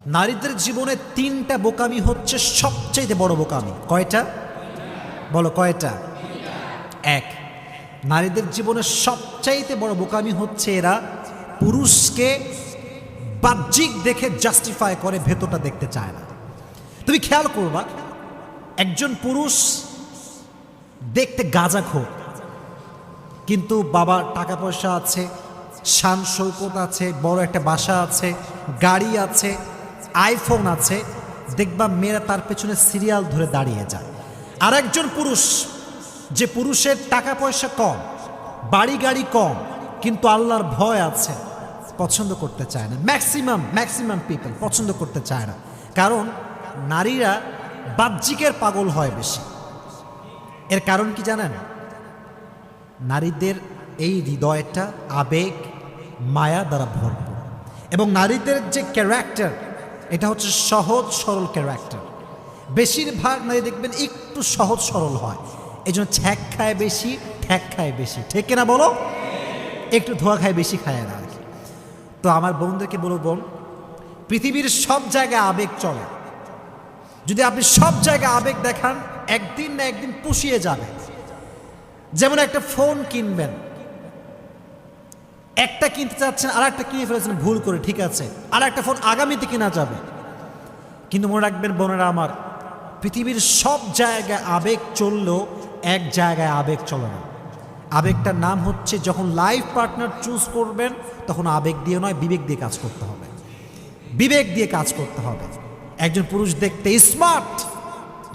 নারীদের জীবনে তিনটা বোকামি হচ্ছে সবচেয়ে বড় বোকামি। কয়টা বলো, কয়টা? এক, নারীদের জীবনে সবচাইতে বড় বোকামি হচ্ছে এরা পুরুষকে বাহ্যিক দেখে জাস্টিফাই করে, ভেতরটা দেখতে চায় না। তুমি খেয়াল করবা, একজন পুরুষ দেখতে গাঁজাখোর, কিন্তু বাবার টাকা পয়সা আছে, শান শৌকত আছে, বড় একটা বাসা আছে, গাড়ি আছে, আইফোন আছে, দেখবা মেয়েরা তার পেছনে সিরিয়াল ধরে দাঁড়িয়ে যায়। আর একজন পুরুষ, যে পুরুষের টাকা পয়সা কম, বাড়ি গাড়ি কম, কিন্তু আল্লাহর ভয় আছে, পছন্দ করতে চায় না। ম্যাক্সিমাম পিপল পছন্দ করতে চায় না, কারণ নারীরা বাহ্যিকের পাগল হয় বেশি। এর কারণ কি জানেন? নারীদের এই হৃদয়টা আবেগ মায়া দ্বারা ভরপুর, এবং নারীদের যে ক্যারেক্টার, এটা হচ্ছে সহজ সরল ক্যারেক্টার। বেশিরভাগ নারী দেখবেন একটু সহজ সরল হয়, এই জন্য ছ্যাক খায় বেশি, ঠ্যাক খায় বেশি। ঠিক কিনা বলো? একটু ধোয়া খায় বেশি, খায় না আর কি। তো আমার বোনদেরকে বলবো, পৃথিবীর সব জায়গায় আবেগ চলে। যদি আপনি সব জায়গায় আবেগ দেখান, একদিন না একদিন পুষিয়ে যাবে। যেমন একটা ফোন কিনবেন, একটা কিনতে চাচ্ছেন, আর একটা কিনে ফেলেছেন ভুল করে, ঠিক আছে, আর একটা ফোন আগামীতে কেনা যাবে। কিন্তু মনে রাখবেন বোনেরা আমার, পৃথিবীর সব জায়গায় আবেগ চললেও এক জায়গায় আবেগ চলে না। আবেগটার নাম হচ্ছে, যখন লাইফ পার্টনার চুজ করবেন, তখন আবেগ দিয়ে নয়, বিবেক দিয়ে কাজ করতে হবে। বিবেক দিয়ে কাজ করতে হবে। একজন পুরুষ দেখতে স্মার্ট,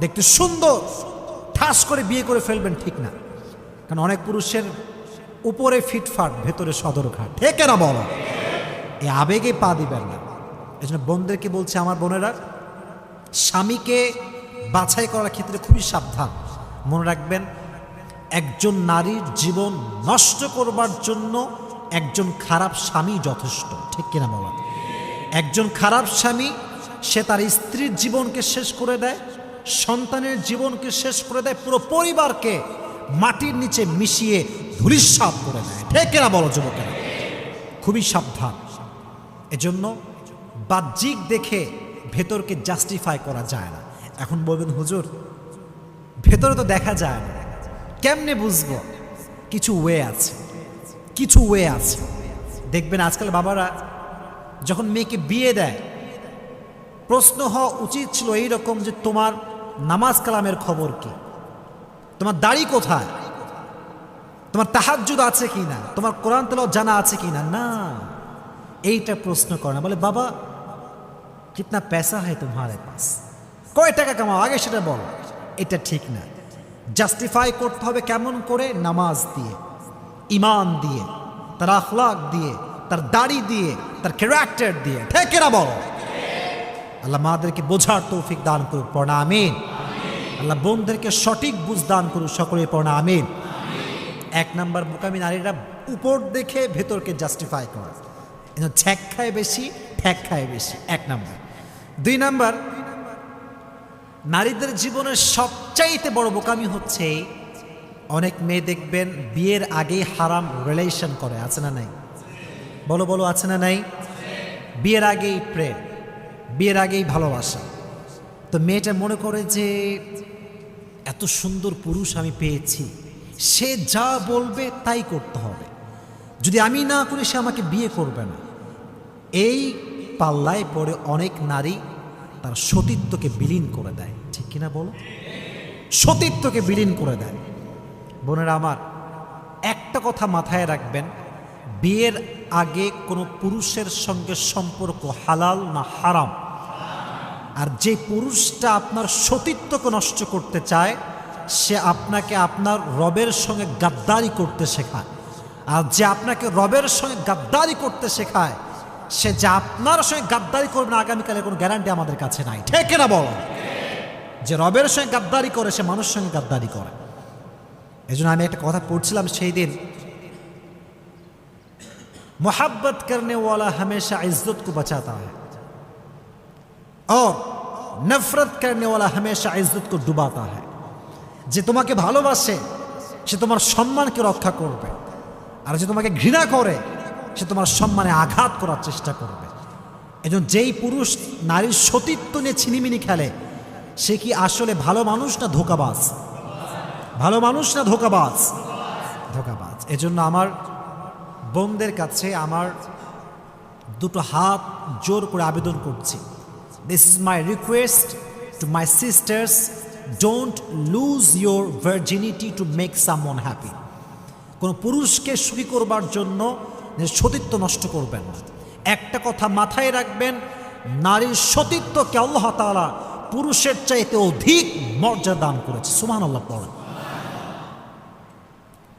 দেখতে সুন্দর, ঠাস করে বিয়ে করে ফেলবেন, ঠিক না। কারণ অনেক পুরুষের উপরে ফিটফাট, ভেতরে সদরঘাট। ঠিক না বলো? এই আবেগে পা দিবেন না। এই জন্য বোনদেরকে বলছে, আমার বোনেরা, স্বামীকে বাছাই করার ক্ষেত্রে খুবই সাবধান। মনে রাখবেন, একজন নারীর জীবন নষ্ট করবার জন্য একজন খারাপ স্বামী যথেষ্ট। ঠিক কিনা বলো? একজন খারাপ স্বামী, সে তার স্ত্রীর জীবনকে শেষ করে দেয়, সন্তানের জীবনকে শেষ করে দেয়, পুরো পরিবারকে মাটির নিচে মিশিয়ে ধূলিসাৎ করে দেয়। ঠিক কিনা বলো যুবকেরা? খুবই সাবধান। এজন্য বাহ্যিক দেখে ভেতরকে জাস্টিফাই করা যায় না। এখন বলবেন, হুজুর ভেতরে তো দেখা যায় না, কেমনে বুঝবো? কিছু ওয়ে আছে, কিছু ওয়ে আছে। দেখবেন আজকাল বাবারা যখন মেয়েকে বিয়ে দেয়, প্রশ্ন হওয়া উচিত ছিল এইরকম যে, তোমার নামাজ কালামের খবর কি, তোমার দাড়ি কোথায়, তোমার তাহাজ্জুদ আছে কি না, তোমার কোরআন তেলাওয়াত জানা আছে কি না। না, এইটা প্রশ্ন করে না। বলে, বাবা কিতনা পয়সা হয় তোমারে পাস, কয় টাকা কামাও, আগে সেটা বলো। এটা ঠিক না। জাস্টিফাই করতে হবে কেমন করে? নামাজ দিয়ে, ইমান দিয়ে, তার আখলাক দিয়ে, তার দাড়ি দিয়ে, তার ক্যারেক্টার দিয়ে। ঠিক না বলো? আল্লাহ মাদেরকে বোঝার তৌফিক দান করুক, পড়া আমিন। আল্লাহ বোনদেরকে সঠিক বুঝ দান করুক, সকলে পড়া আমিন। এক নাম্বার বোকামি, নারীরা উপর দেখে ভেতরকে জাস্টিফাই করে, ছ্যাক খায় বেশি, ঠ্যাক খায় বেশি। এক নাম্বার। দুই নাম্বার, নারীদের জীবনের সবচাইতে বড় বোকামি হচ্ছে, অনেক মেয়ে দেখবেন বিয়ের আগেই হারাম রিলেশন করে। আছে না নাই? বলো বলো, আছে না নাই? বিয়ের আগেই প্রেম, বিয়ের আগেই ভালোবাসা। তো মেয়েটা মনে করে যে, এত সুন্দর পুরুষ আমি পেয়েছি, সে যা বলবে তাই করতে হবে, যদি আমি না করি সে আমাকে বিয়ে করবে না। এই পাল্লায় পড়ে অনেক নারী তার সতীত্বকে বিলীন করে দেয়। ঠিক কিনা বলো? সতীত্বকে বিলীন করে দেয়। বোনেরা আমার, একটা কথা মাথায় রাখবেন, বিয়ের আগে কোনো পুরুষের সঙ্গে সম্পর্ক হালাল না হারাম। আর যে পুরুষটা আপনার সতীত্বকে নষ্ট করতে চায়, সে আপনাকে আপনার রবের সঙ্গে গাদ্দারি করতে শেখায়। আর যে আপনাকে রবের সঙ্গে গাদ্দারি করতে শেখায়, সে যে আপনার সঙ্গে গাদ্দারি করবে না আগামীকালে কোনো গ্যারান্টি আমাদের কাছে নাই। ঠিক না বলো? যে রবের সঙ্গে গাদ্দারি করে, সে মানুষের সঙ্গে গাদ্দারি করে। এই জন্য আমি একটা কথা পড়ছিলাম সেই দিন, मोहब्बत करने वाला हमेशा इज्जत को बचाता है और नफरत करने वाला हमेशा इज्जत को डुबाता है। যে তোমাকে ভালোবাসে সে তোমার সম্মানকে রক্ষা করবে, আর যে তোমাকে ঘৃণা করে সে তোমার সম্মানে আঘাত করার চেষ্টা করবে। এজন্য যেই পুরুষ নারীর সতীত্ব নিয়ে ছিনিমিনি খেলে সে কি আসলে ভালো মানুষ না ধোঁকাবাজ? ভালো মানুষ না ধোঁকাবাজ? ধোঁকাবাজ। এজন্য আমার বোনদের কাছে আমার দুটো হাত জোর করে আবেদন করছি, this is my request to my sisters, don't lose your virginity to make someone happy. কোনো পুরুষকে সুখী করবার জন্য সতীত্ব নষ্ট করবেন না। একটা কথা মাথায় রাখবেন, নারীর সতীত্বকে আল্লাহ তাআলা পুরুষের চাইতে অধিক মর্যাদা দান করেছে। সুবহানাল্লাহ পড়েন।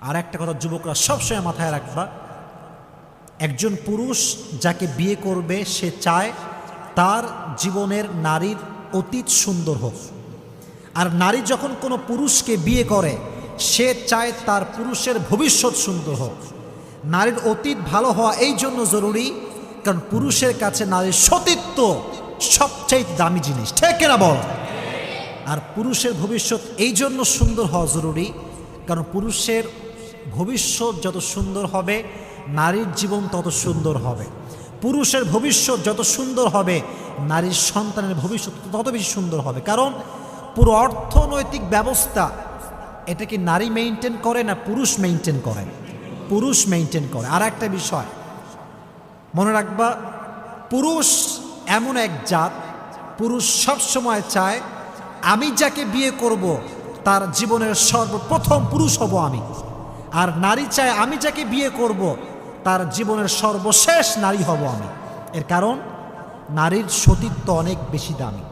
আর একটা কথা যুবকরা সবসময় মাথায় রাখবা, একজন পুরুষ যাকে বিয়ে করবে সে চায় তার জীবনের নারীর অতীত সুন্দর হোক। আর নারী যখন কোনো পুরুষকে বিয়ে করে সে চায় তার পুরুষের ভবিষ্যৎ সুন্দর হোক। নারীর অতীত ভালো হওয়া এই জন্য জরুরি কারণ পুরুষের কাছে নারীর সতীত্ব সবচেয়ে দামি জিনিস, ঠিক কিনা বল? আর পুরুষের ভবিষ্যৎ এই জন্য সুন্দর হওয়া জরুরি কারণ পুরুষের ভবিষ্যৎ যত সুন্দর হবে নারীর জীবন তত সুন্দর হবে। পুরুষের ভবিষ্যৎ যত সুন্দর হবে নারীর সন্তানের ভবিষ্যৎ তত বেশি সুন্দর হবে। কারণ পুরো অর্থনৈতিক ব্যবস্থা এটা কি নারী মেইনটেইন করে না পুরুষ মেইনটেইন করে? পুরুষ মেইনটেইন করে। আর একটা বিষয় মনে রাখবা, পুরুষ এমন এক জাত, পুরুষ সবসময় চায় আমি যাকে বিয়ে করব তার জীবনের সর্বপ্রথম পুরুষ হব আমি। আর নারী চায় আমি যাকে বিয়ে করব তার জীবনের সর্বশেষ নারী হব আমি। এর কারণ নারীর সতীত্ব অনেক বেশি দামি।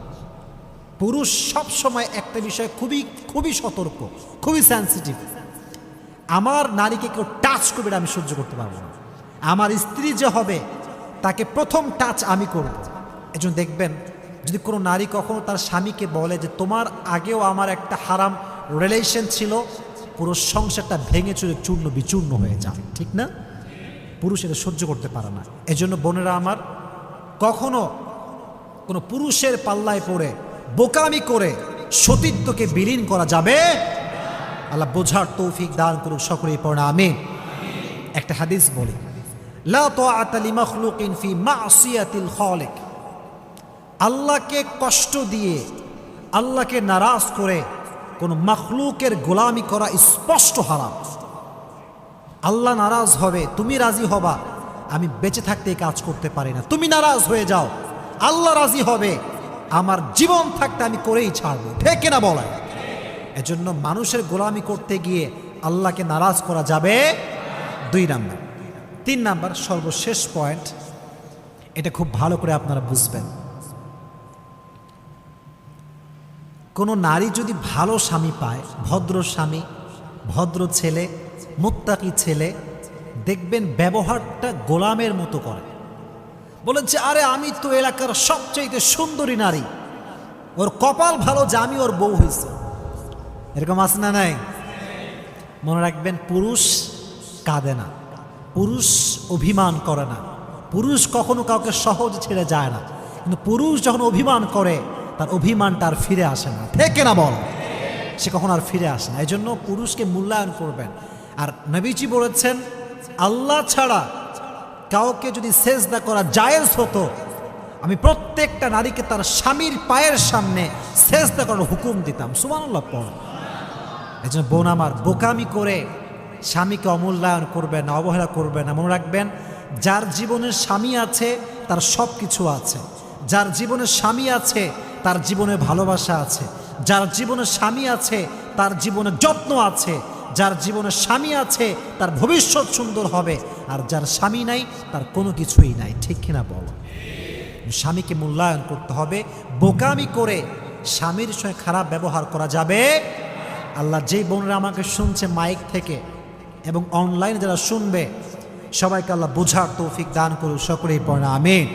পুরুষ সবসময় একটা বিষয় খুবই খুবই সতর্ক, খুবই সেন্সিটিভ। আমার নারীকে কেউ টাচ করবে আমি সহ্য করতে পারবো না। আমার স্ত্রী যে হবে তাকে প্রথম টাচ আমি করব। এজন্য দেখবেন যদি কোনো নারী কখনো তার স্বামীকে বলে যে তোমার আগেও আমার একটা হারাম রিলেশন ছিল, পুরো সংসারটা ভেঙে চুরে চূর্ণ বিচূর্ণ হয়ে যায়, ঠিক না? পুরুষ এটা সহ্য করতে পারে না। এজন্য বোনেরা আমার, কখনো কোনো পুরুষের পাল্লায় পড়ে বোকামি করে সতীত্বকে বিলীন করা যাবে। আল্লাহ বোঝার তৌফিক দান করুক, সকলেই পড়ে আমিন। একটা হাদিস বলি, লা তাআতা লিমাখলুকিন ফি মাসিয়াতিল খালিক। আল্লাহকে কষ্ট দিয়ে আল্লাহকে নারাজ করে কোন মাখলুকের গোলামি করা স্পষ্ট হারাম। আল্লাহ নারাজ হবে, তুমি রাজি হবা, আমি বেঁচে থাকতে কাজ করতে পারি না। তুমি নারাজ হয়ে যাও, আল্লাহ রাজি হবে, আমার জীবন থাকতে আমি করেই ছাড়বো, ঠিক কিনা বলেন? এজন্য মানুষের গোলামি করতে গিয়ে আল্লাহকে নারাজ করা যাবে। 2 নাম্বার। 3 নাম্বার সর্বশেষ পয়েন্ট, এটা খুব ভালো করে আপনারা বুঝবেন। কোনো নারী যদি ভালো স্বামী পায়, ভদ্র স্বামী, ভদ্র ছেলে, মুত্তাকি ছেলে, দেখবেন ব্যবহারটা গোলামের মতো করে। বলেন যে আরে আমি তো এলাকার সবচেয়ে সুন্দরী নারী, ওর কপাল ভালো যে আমি ওর বউ হয়েছে। এরকম আছে না নাই? মনে রাখবেন, পুরুষ কাঁদে না, পুরুষ অভিমান করে না, পুরুষ কখনো কাউকে সহজে ছেড়ে যায় না। কিন্তু পুরুষ যখন অভিমান করে তার অভিমানটা আর ফিরে আসে না, ঠিক না বল? সে কখন আর ফিরে আসে না। এই জন্য পুরুষকে মূল্যায়ন করবেন। আর নবীজি বলেছেন, আল্লাহ ছাড়া কাউকে যদি সেজদা করা জায়েজ হতো আমি প্রত্যেকটা নারীকে তার স্বামীর পায়ের সামনে সেজদা করার হুকুম দিতাম। সুবহানাল্লাহ পড়। এই জন্য বোন আমার, বোকামি করে স্বামীকে অমূল্যায়ন করবেন না, অবহেলা করবেন না। মনে রাখবেন, যার জীবনের স্বামী আছে তার সব কিছু আছে। যার জীবনে স্বামী আছে তার জীবনে ভালোবাসা আছে। যার জীবনে স্বামী আছে তার জীবনে যত্ন আছে। যার জীবনে স্বামী আছে তার ভবিষ্যৎ সুন্দর হবে। আর যার স্বামী নাই তার কোনো কিছুই নাই, ঠিক কিনা বলো? স্বামীকে মূল্যায়ন করতে হবে। বোকামি করে স্বামীর সঙ্গে খারাপ ব্যবহার করা যাবে। আল্লাহ যেই বোনরা আমাকে শুনছে মাইক থেকে এবং অনলাইনে যারা শুনবে, সবাইকে আল্লাহ বোঝার তৌফিক দান করুক, সকলেই পড়ে আমিন।